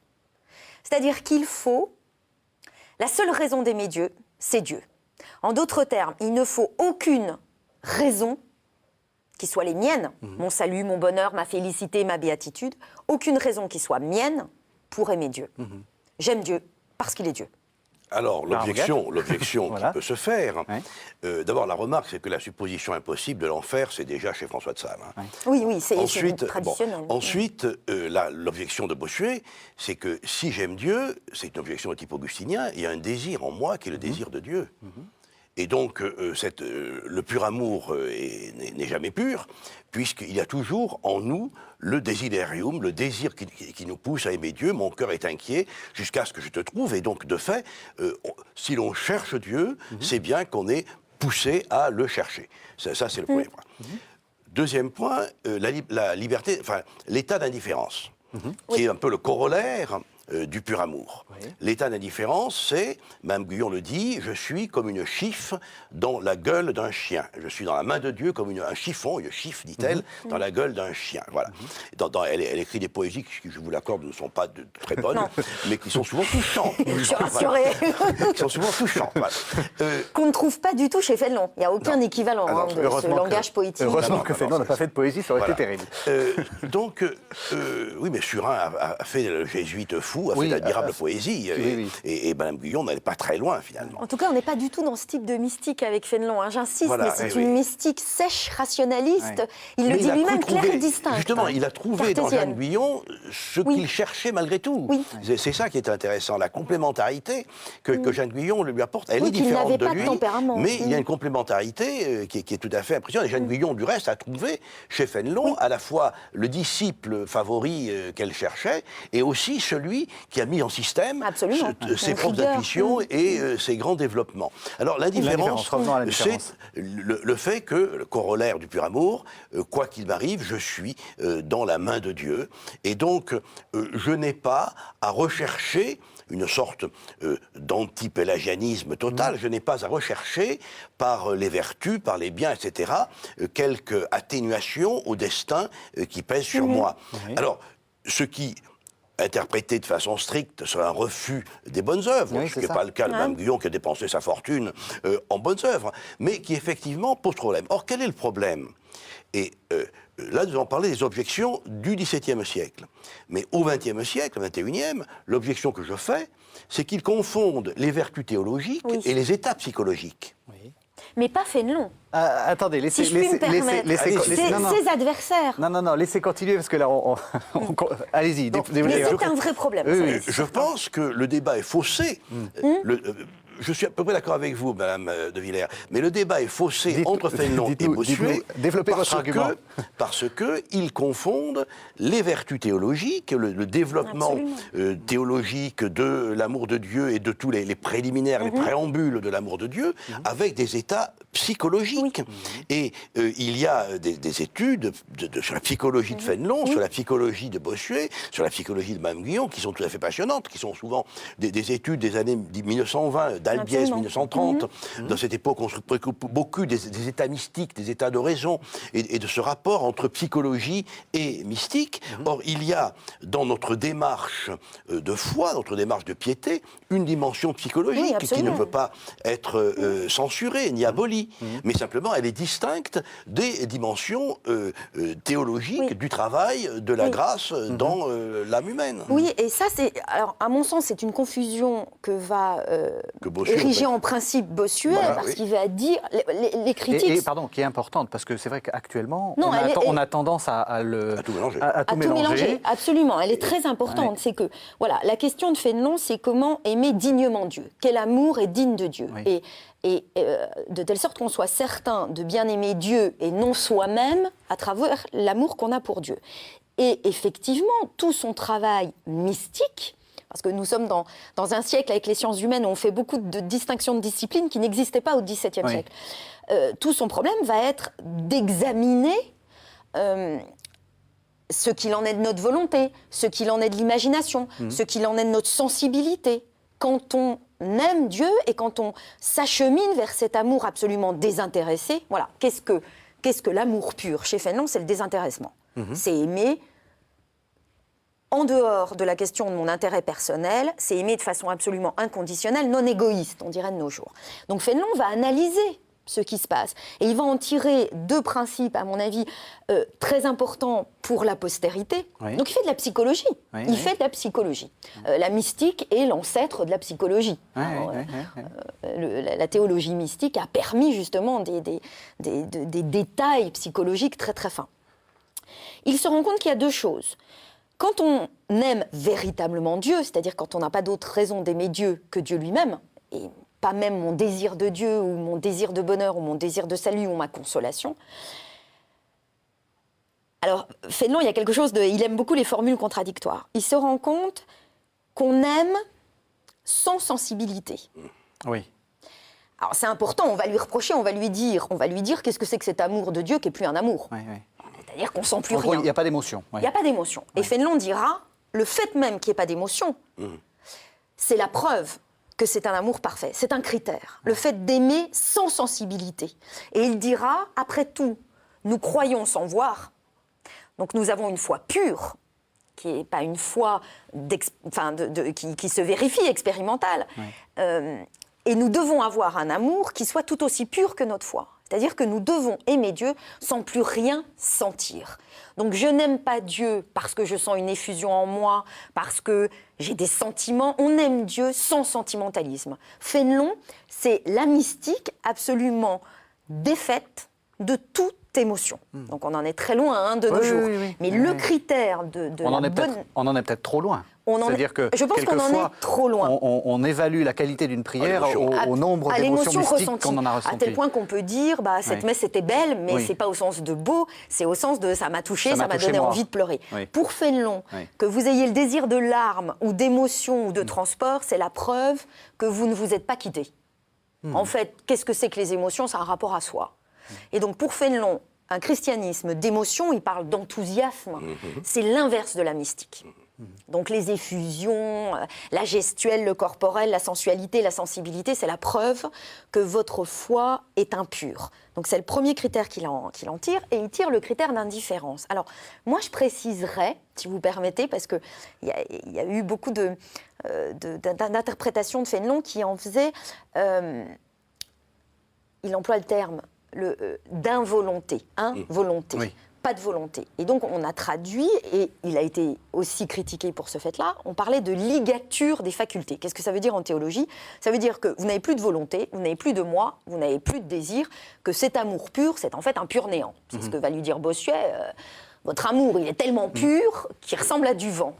C'est-à-dire qu'il faut, la seule raison d'aimer Dieu, c'est Dieu. En d'autres termes, il ne faut aucune raison qui soit les miennes, mon salut, mon bonheur, ma félicité, ma béatitude, aucune raison qui soit mienne pour aimer Dieu. J'aime Dieu parce qu'il est Dieu. Alors, l'objection Voilà. qui peut se faire, Ouais. d'abord la remarque, c'est que la supposition impossible de l'enfer, c'est déjà chez François de Sales. Oui, c'est Ensuite, traditionnel. ensuite l'objection de Bossuet, c'est que si j'aime Dieu, c'est une objection de type augustinien, il y a un désir en moi qui est le désir de Dieu. Et donc, le pur amour n'est jamais pur, puisqu'il y a toujours en nous le desiderium, le désir qui nous pousse à aimer Dieu. Mon cœur est inquiet jusqu'à ce que je te trouve. Et donc, de fait, si l'on cherche Dieu, c'est bien qu'on est poussé à le chercher. Ça c'est le premier point. Deuxième point, la liberté, enfin, l'état d'indifférence, qui est un peu le corollaire du pur amour. Oui. L'état d'indifférence, c'est, Mme Guyon le dit, je suis comme une chiffe dans la gueule d'un chien. Je suis dans la main de Dieu comme un chiffon, une chiffe, dit-elle, dans la gueule d'un chien. Voilà. Elle écrit des poésies qui, je vous l'accorde, ne sont pas très bonnes, mais qui sont souvent touchantes. Je suis rassurée. Voilà. Qui sont souvent touchantes. Voilà. Qu'on ne trouve pas du tout chez Fénelon. Il n'y a aucun équivalent Alors, de ce langage poétique. Heureusement que Fénelon n'a pas fait de poésie, ça aurait été terrible. Oui, mais Surin a fait le jésuite fou, a fait d'admirable poésie. Et Mme Guyon n'allait pas très loin, finalement. En tout cas, on n'est pas du tout dans ce type de mystique avec Fénelon. Hein. J'insiste, Voilà, mais c'est une mystique sèche, rationaliste. Il le dit lui-même, claire et distincte. Justement, il a trouvé dans Jeanne Guyon ce qu'il cherchait malgré tout. Oui. C'est ça qui est intéressant, la complémentarité que Jeanne Guyon lui apporte. Elle est qu'il différente n'avait de pas de lui, tempérament. mais il y a une complémentarité qui est tout à fait impressionnante. Et Jeanne Guyon, du reste, a trouvé chez Fénelon à la fois le disciple favori qu'elle cherchait et aussi celui qui a mis en système ses propres intuitions et ses grands développements. Alors la différence, c'est le fait que, le corollaire du pur amour, quoi qu'il m'arrive, je suis dans la main de Dieu. Et donc, je n'ai pas à rechercher une sorte d'anti-pélagianisme total. Je n'ai pas à rechercher, par les vertus, par les biens, etc., quelque atténuation au destin qui pèse sur moi. Alors, ce qui, interprété de façon stricte, serait un refus des bonnes œuvres, ce qui n'est pas le cas de Mme Guyon qui a dépensé sa fortune en bonnes œuvres, mais qui effectivement pose problème. Or, quel est le problème ? Et là, nous allons parler des objections du XVIIe siècle. Mais au XXe siècle, au XXIe, l'objection que je fais, c'est qu'ils confondent les vertus théologiques et les états psychologiques. Oui. Mais pas Fénelon. Attendez, laissez... Si je puis me permettre. Ses adversaires. Non, laissez continuer, parce que là, allez-y. Mais c'est un vrai problème. Je pense que le débat est faussé. Je suis à peu près d'accord avec vous, Madame de Villers, mais le débat est faussé entre Fénelon et Bossuet développez votre argument. Parce qu'ils confondent les vertus théologiques, le développement théologique de l'amour de Dieu et de tous les préliminaires, les préambules de l'amour de Dieu, avec des états psychologiques. Et il y a des études sur la psychologie de Fénelon, sur la psychologie de Bossuet, sur la psychologie de Mme Guyon, qui sont tout à fait passionnantes, qui sont souvent des études des années 1920, d'Albiès, 1930. Dans cette époque, on se préoccupe beaucoup des états mystiques, des états de raison, et de ce rapport entre psychologie et mystique. Or, il y a dans notre démarche de foi, notre démarche de piété, une dimension psychologique qui ne peut pas être censurée ni abolie, mais simplement elle est distincte des dimensions théologiques du travail, de la grâce dans l'âme humaine. Oui, et ça, alors à mon sens, c'est une confusion que va ériger en principe Bossuet, parce qu'il va dire les critiques. Et pardon, qui est importante, parce que c'est vrai qu'actuellement, on a tendance à tout mélanger. Absolument, elle est très importante. C'est que, voilà, la question de Fénelon, c'est comment aimer dignement Dieu. Quel amour est digne de Dieu. Et de telle sorte qu'on soit certain de bien aimer Dieu et non soi-même à travers l'amour qu'on a pour Dieu. Et effectivement, tout son travail mystique, parce que nous sommes dans un siècle avec les sciences humaines où on fait beaucoup de distinctions de disciplines qui n'existaient pas au XVIIe siècle. Tout son problème va être d'examiner ce qu'il en est de notre volonté, ce qu'il en est de l'imagination, ce qu'il en est de notre sensibilité. Quand on aime Dieu et quand on s'achemine vers cet amour absolument désintéressé, voilà, qu'est-ce que l'amour pur ? Chez Fénelon, c'est le désintéressement. C'est aimer en dehors de la question de mon intérêt personnel, c'est aimer de façon absolument inconditionnelle, non égoïste, on dirait de nos jours. Donc Fénelon va analyser ce qui se passe. Et il va en tirer deux principes, à mon avis, très importants pour la postérité. Donc il fait de la psychologie. Il fait de la psychologie. La mystique est l'ancêtre de la psychologie. La théologie mystique a permis justement des détails psychologiques très très fins. Il se rend compte qu'il y a deux choses. Quand on aime véritablement Dieu, c'est-à-dire quand on n'a pas d'autre raison d'aimer Dieu que Dieu lui-même, et pas même mon désir de Dieu, ou mon désir de bonheur, ou mon désir de salut, ou ma consolation. Alors, Fénelon, il y a quelque chose de... Il aime beaucoup les formules contradictoires. Il se rend compte qu'on aime sans sensibilité. Oui. Alors, c'est important, on va lui reprocher, on va lui dire qu'est-ce que c'est que cet amour de Dieu qui n'est plus un amour. C'est-à-dire qu'on ne sent plus rien. Il n'y a pas d'émotion. Il n'y a pas d'émotion. Et Fénelon dira, le fait même qu'il n'y ait pas d'émotion, c'est la preuve que c'est un amour parfait. C'est un critère. Le fait d'aimer sans sensibilité. Et il dira, après tout, nous croyons sans voir. Donc nous avons une foi pure, qui n'est pas une foi qui se vérifie, expérimentale. Et nous devons avoir un amour qui soit tout aussi pur que notre foi. C'est-à-dire que nous devons aimer Dieu sans plus rien sentir. Donc je n'aime pas Dieu parce que je sens une effusion en moi, parce que j'ai des sentiments. On aime Dieu sans sentimentalisme. Fénelon, c'est la mystique absolument défaite de toute émotion. Donc on en est très loin de nos jours. Mais le critère de on en est peut-être trop loin. C'est-à-dire que je pense qu'on en est trop loin. On évalue la qualité d'une prière au nombre d'émotions mystiques qu'on en a ressenties. À tel point qu'on peut dire, cette messe était belle, mais c'est pas au sens de beau, c'est au sens de ça m'a touché, ça m'a donné envie de pleurer. Pour Fénelon, que vous ayez le désir de larmes ou d'émotion ou de transport, c'est la preuve que vous ne vous êtes pas quitté. En fait, qu'est-ce que c'est que les émotions? C'est un rapport à soi. Et donc pour Fénelon, un christianisme d'émotion, il parle d'enthousiasme, c'est l'inverse de la mystique. Donc les effusions, la gestuelle, le corporel, la sensualité, la sensibilité, c'est la preuve que votre foi est impure. Donc c'est le premier critère qu'il en tire, et il tire le critère d'indifférence. Alors moi je préciserais, si vous permettez, parce qu'il y a eu beaucoup d'interprétations de Fénelon qui en faisaient, il emploie le terme d'involonté, volonté. Pas de volonté. Et donc, on a traduit, et il a été aussi critiqué pour ce fait-là, on parlait de ligature des facultés. Qu'est-ce que ça veut dire en théologie? Ça veut dire que vous n'avez plus de volonté, vous n'avez plus de moi, vous n'avez plus de désir, que cet amour pur, c'est en fait un pur néant. C'est ce que va lui dire Bossuet. Votre amour, il est tellement pur qu'il ressemble à du vent.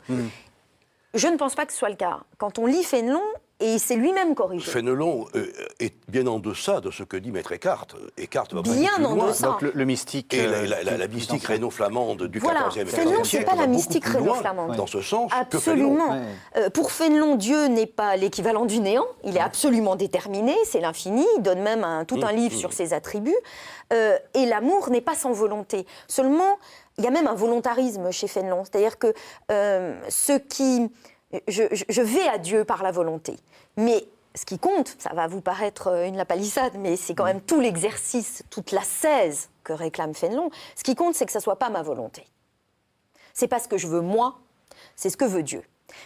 Je ne pense pas que ce soit le cas. Quand on lit Fénelon, et il s'est lui-même corrigé. Fénelon est bien en deçà de ce que dit Maître Eckhart. Eckhart va bien plus en loin. deçà. Donc le mystique... Et la mystique rhéno-flamande du XIVe et XVe Fénelon, siècle c'est pas la va beaucoup mystique plus loin rhéno-flamande. dans ce sens Absolument. Pour Fénelon, Dieu n'est pas l'équivalent du néant. Il est absolument déterminé, c'est l'infini. Il donne même tout un livre sur ses attributs. Et l'amour n'est pas sans volonté. Seulement, il y a même un volontarisme chez Fénelon. C'est-à-dire que je vais à Dieu par la volonté. Mais ce qui compte, ça va vous paraître une lapalissade, mais c'est quand même tout l'exercice, toute l'ascèse que réclame Fénelon. Ce qui compte, c'est que ça ne soit pas ma volonté. C'est pas ce que je veux moi, c'est ce que veut Dieu.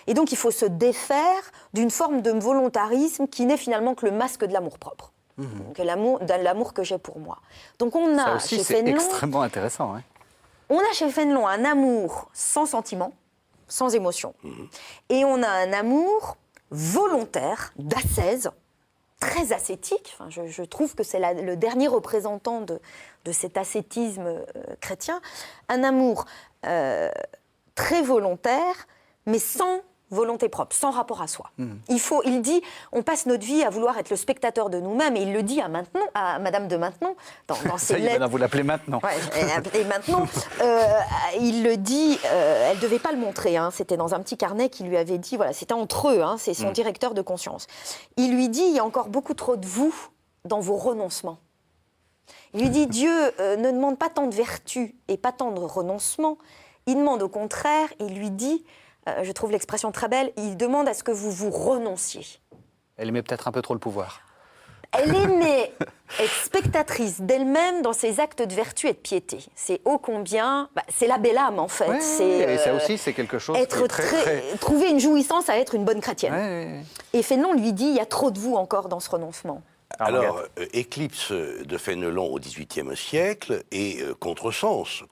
Et donc il faut se défaire d'une forme de volontarisme qui n'est finalement que le masque de l'amour-propre. De l'amour que j'ai pour moi. Donc on a ça aussi, chez c'est Fénelon... extrêmement intéressant. On a chez Fénelon un amour sans sentiment, sans émotion. Et on a un amour volontaire, d'ascèse, très ascétique. Enfin, je trouve que c'est le dernier représentant de cet ascétisme chrétien. Un amour très volontaire, mais sans volonté propre, sans rapport à soi. Il dit, on passe notre vie à vouloir être le spectateur de nous-mêmes, et il le dit à Madame de Maintenon, dans ses lettres. Maintenant, vous l'appelez Maintenon. Et maintenant, il le dit, elle ne devait pas le montrer, c'était dans un petit carnet qu'il lui avait dit, voilà, c'était entre eux, c'est son directeur de conscience. Il lui dit, il y a encore beaucoup trop de vous dans vos renoncements. Il lui dit, Dieu ne demande pas tant de vertu et pas tant de renoncement, il demande au contraire, il lui dit, je trouve l'expression très belle, il demande à ce que vous vous renonciez. Elle aimait peut-être un peu trop le pouvoir. Elle aimait être spectatrice d'elle-même dans ses actes de vertu et de piété. C'est ô combien... c'est la belle âme, en fait. Et ça aussi, c'est quelque chose être qui est très... Trouver une jouissance à être une bonne chrétienne. Et Fénelon lui dit, il y a trop de vous encore dans ce renoncement. Alors, éclipse de Fénelon au XVIIIe siècle et contresens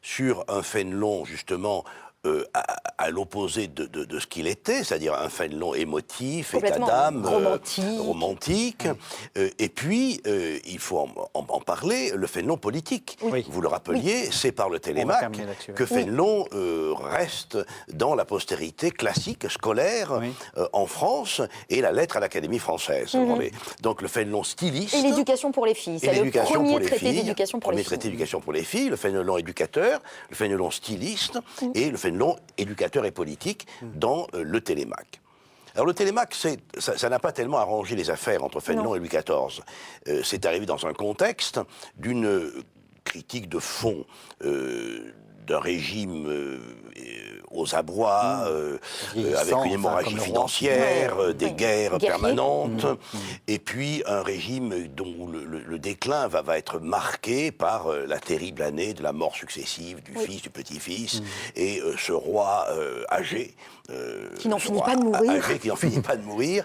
sur un Fénelon, justement, à l'opposé de ce qu'il était, c'est-à-dire un Fénelon émotif, état d'âme, romantique. Et puis, il faut en parler, le Fénelon politique. Vous le rappeliez, c'est par le Télémaque que Fénelon reste dans la postérité classique, scolaire, en France, et la lettre à l'Académie française. Donc le Fénelon styliste. Et l'éducation pour les filles. C'est le premier traité d'éducation pour les filles. Premier traité d'éducation pour les filles, le Fénelon éducateur, le Fénelon styliste, et le Fénelon éducateur et politique dans le Télémaque. Alors le Télémaque, ça n'a pas tellement arrangé les affaires entre Fénelon et Louis XIV. C'est arrivé dans un contexte d'une critique de fond d'un régime aux abois, avec une hémorragie comme le roi. financière, des Ouais. guerres Guerrier. permanentes, et puis un régime dont le déclin va être marqué par la terrible année de la mort successive du fils, du petit-fils, et ce roi âgé. Qui n'en ce finit roi pas de mourir. âgé qui n'en finit pas de mourir,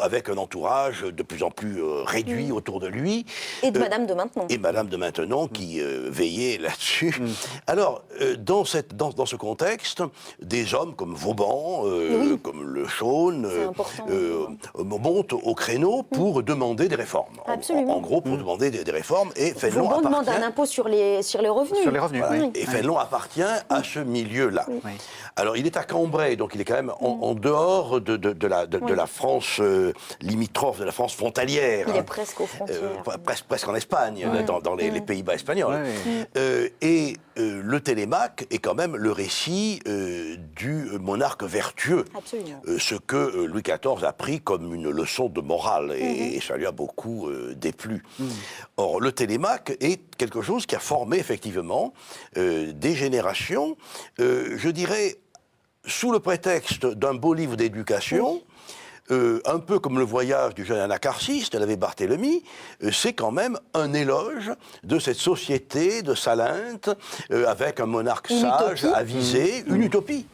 avec un entourage de plus en plus réduit autour de lui. Et de Madame de Maintenon. Et Madame de Maintenon qui veillait là-dessus. Alors, dans ce contexte, des hommes comme Vauban, comme Le Chaune, C'est important. montent au créneau pour demander des réformes. Absolument. En gros, pour demander des réformes. Et Fénelon Vauban demande appartient... un impôt sur les revenus. Sur les revenus, Voilà. oui. Et Fénelon appartient à ce milieu-là. Oui. Alors, il est à Cambrai, donc il est quand même en dehors de la France limitrophe, de la France frontalière. Il est presque aux frontières. Presque en Espagne, dans les Pays-Bas espagnols. Ouais. Et le Télémaque est quand même le récit du monarque vertueux. Absolument. Ce que Louis XIV a pris comme une leçon de morale, et ça lui a beaucoup déplu. Or, le Télémaque est quelque chose qui a formé effectivement des générations, je dirais, sous le prétexte d'un beau livre d'éducation. Un peu comme le voyage du jeune anacharchiste de l'abbé Barthélemy, c'est quand même un éloge de cette société de Salente, avec un monarque sage, avisé, une utopie.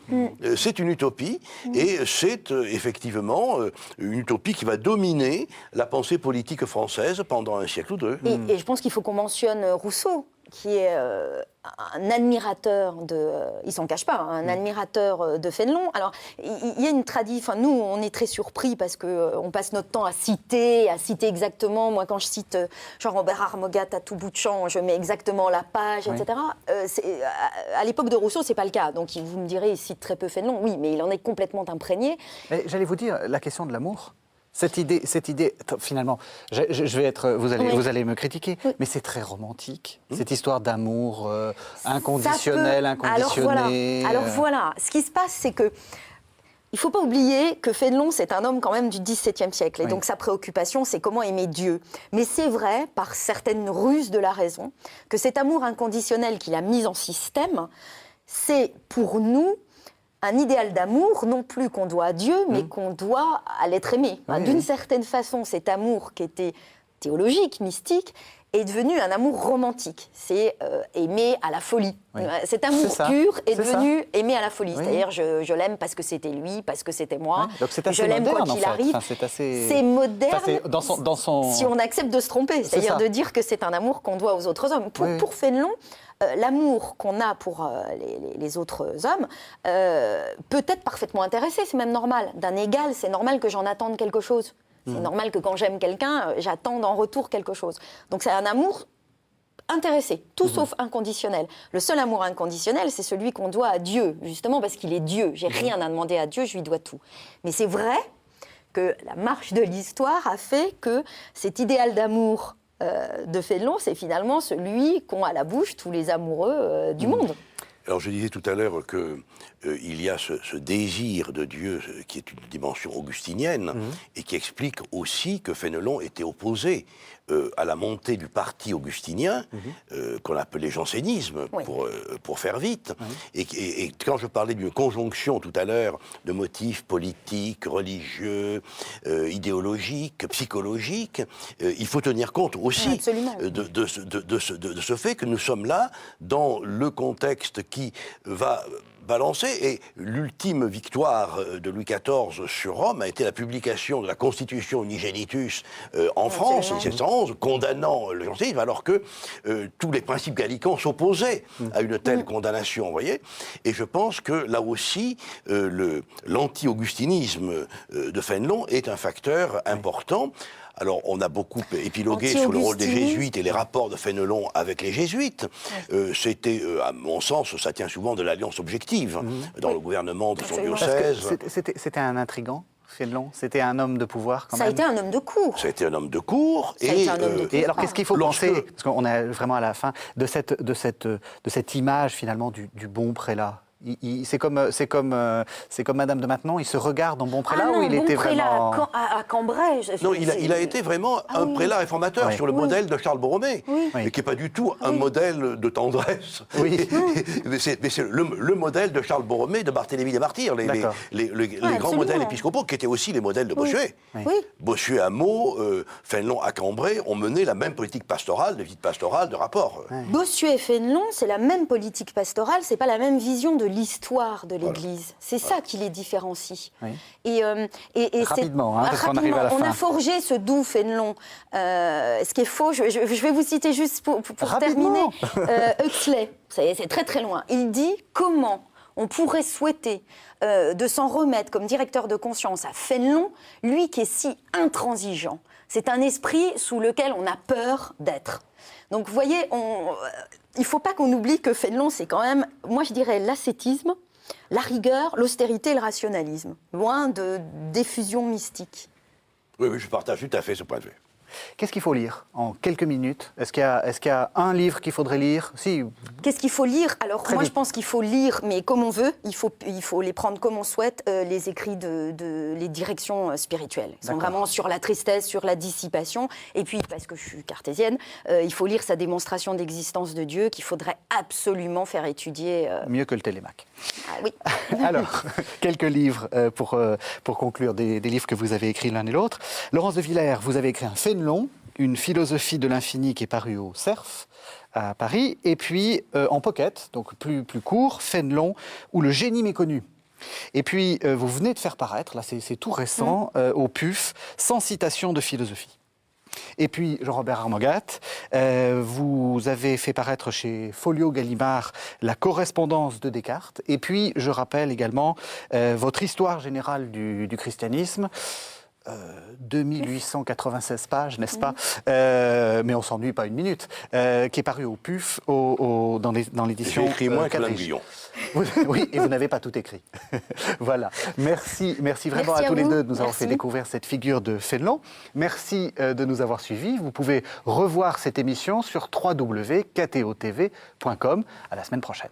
C'est une utopie, et c'est effectivement une utopie qui va dominer la pensée politique française pendant un siècle ou deux. Et je pense qu'il faut qu'on mentionne Rousseau, qui est un admirateur il s'en cache pas, un admirateur de Fénelon. Alors, il y a une tradition, nous, on est très surpris parce qu'on passe notre temps à citer exactement. Moi, quand je cite Jean-Robert Armogat à tout bout de champ, je mets exactement la page, etc. À l'époque de Rousseau, c'est pas le cas. Donc, vous me direz, il cite très peu Fénelon. Oui, mais il en est complètement imprégné. J'allais vous dire, la question de l'amour. Cette idée, finalement, je vais être, vous allez me critiquer, mais c'est très romantique, cette histoire d'amour inconditionnel, inconditionné. Alors voilà, ce qui se passe, c'est que il ne faut pas oublier que Fénelon, c'est un homme quand même du XVIIe siècle, et donc sa préoccupation, c'est comment aimer Dieu. Mais c'est vrai, par certaines ruses de la raison, que cet amour inconditionnel qu'il a mis en système, c'est pour nous un idéal d'amour, non plus qu'on doit à Dieu, mais qu'on doit à l'être aimé. D'une certaine façon, cet amour qui était théologique, mystique, est devenu un amour romantique. C'est aimer à la folie. Cet amour pur est devenu aimer à la folie. C'est-à-dire, je l'aime parce que c'était lui, parce que c'était moi. Donc c'est assez je l'aime moderne, quoi qu'il arrive. Enfin, c'est moderne, dans son... si on accepte de se tromper. C'est-à-dire de dire que c'est un amour qu'on doit aux autres hommes. Pour Fénelon, l'amour qu'on a pour les autres hommes peut être parfaitement intéressé, c'est même normal. D'un égal, c'est normal que j'en attende quelque chose. C'est normal que quand j'aime quelqu'un, j'attende en retour quelque chose. Donc c'est un amour intéressé, tout sauf inconditionnel. Le seul amour inconditionnel, c'est celui qu'on doit à Dieu, justement parce qu'il est Dieu. J'ai rien à demander à Dieu, je lui dois tout. Mais c'est vrai que la marche de l'histoire a fait que cet idéal d'amour de Fénelon, c'est finalement celui qu'ont à la bouche tous les amoureux du monde. Alors je disais tout à l'heure qu'il y a ce désir de Dieu qui est une dimension augustinienne et qui explique aussi que Fénelon était opposé à la montée du parti augustinien qu'on appelait jansénisme, pour faire vite. Et quand je parlais d'une conjonction tout à l'heure de motifs politiques, religieux, idéologiques, psychologiques, il faut tenir compte aussi de ce fait que nous sommes là dans le contexte qui va balancer, et l'ultime victoire de Louis XIV sur Rome a été la publication de la Constitution Unigenitus en France, en 1711, condamnant le jansénisme, alors que tous les principes gallicans s'opposaient à une telle condamnation, vous voyez. Et je pense que là aussi, l'anti-augustinisme de Fénelon est un facteur important. Alors, on a beaucoup épilogué sur le rôle des jésuites et les rapports de Fénelon avec les jésuites. C'était, à mon sens, ça tient souvent de l'alliance objective dans le gouvernement de son diocèse. C'était un intrigant, Fénelon. C'était un homme de pouvoir, quand même. Ça a été un homme de cour. Ça a été un homme de cour. Et alors, qu'est-ce qu'il faut penser, parce qu'on est vraiment à la fin, de cette image, finalement, du bon prélat. C'est comme Madame de Maintenon, il se regarde en bon prélat ou il était Prélat vraiment... à Cambrai. Non, il a été vraiment un prélat réformateur sur le modèle de Charles Borromée, et qui n'est pas du tout un modèle de tendresse. Oui. mais c'est le modèle de Charles Borromée, de Barthélemy des Martyrs, les grands modèles épiscopaux, qui étaient aussi les modèles de Bossuet. Oui. Bossuet à Meaux, Fénelon à Cambrai ont mené la même politique pastorale, de visite pastorale, de rapport. Bossuet et Fénelon, c'est la même politique pastorale, c'est pas la même vision de l'histoire de l'Église. C'est ça qui les différencie. Oui. Et rapidement, parce qu'on arrive à la on fin. a forgé ce doux Fénelon. Ce qui est faux, je vais vous citer juste pour terminer. Huxley, c'est très très loin. Il dit comment on pourrait souhaiter de s'en remettre comme directeur de conscience à Fénelon, lui qui est si intransigeant. C'est un esprit sous lequel on a peur d'être. Donc vous voyez, il ne faut pas qu'on oublie que Fénelon, c'est quand même, moi je dirais, l'ascétisme, la rigueur, l'austérité et le rationalisme, loin de d'effusion mystique. Oui, je partage tout à fait ce point de vue. Qu'est-ce qu'il faut lire en quelques minutes? Est-ce qu'il y a un livre qu'il faudrait lire? Si. Qu'est-ce qu'il faut lire? Alors Très moi vite. je pense qu'il faut lire, mais comme on veut. Il faut les prendre comme on souhaite, les écrits de les directions spirituelles. Ils sont D'accord. vraiment sur la tristesse, sur la dissipation. Et puis, parce que je suis cartésienne, il faut lire sa démonstration d'existence de Dieu qu'il faudrait absolument faire étudier. Mieux que le Télémac. Ah oui. Alors, quelques livres pour conclure, des livres que vous avez écrits l'un et l'autre. Laurence de Villers, vous avez écrit un Fénelon, une philosophie de l'infini qui est paru au Cerf à Paris, et puis en pocket, donc plus court, Fénelon ou le génie méconnu. Et puis vous venez de faire paraître, là c'est tout récent, au PUF, Sans citation de philosophie. Et puis, Jean-Robert Armogat, vous avez fait paraître chez Folio Gallimard la correspondance de Descartes. Et puis, je rappelle également votre histoire générale du christianisme. 2896 pages, n'est-ce pas? Mais on s'ennuie pas une minute. Qui est paru au PUF, dans l'édition. J'ai écrit moins qu'Alain Quadrige. Guillon. Oui, et vous n'avez pas tout écrit. Voilà. Merci vraiment Merci à tous les vous. deux de nous avoir Merci. fait découvrir cette figure de Fénelon. Merci de nous avoir suivis. Vous pouvez revoir cette émission sur www.ktotv.com. À la semaine prochaine.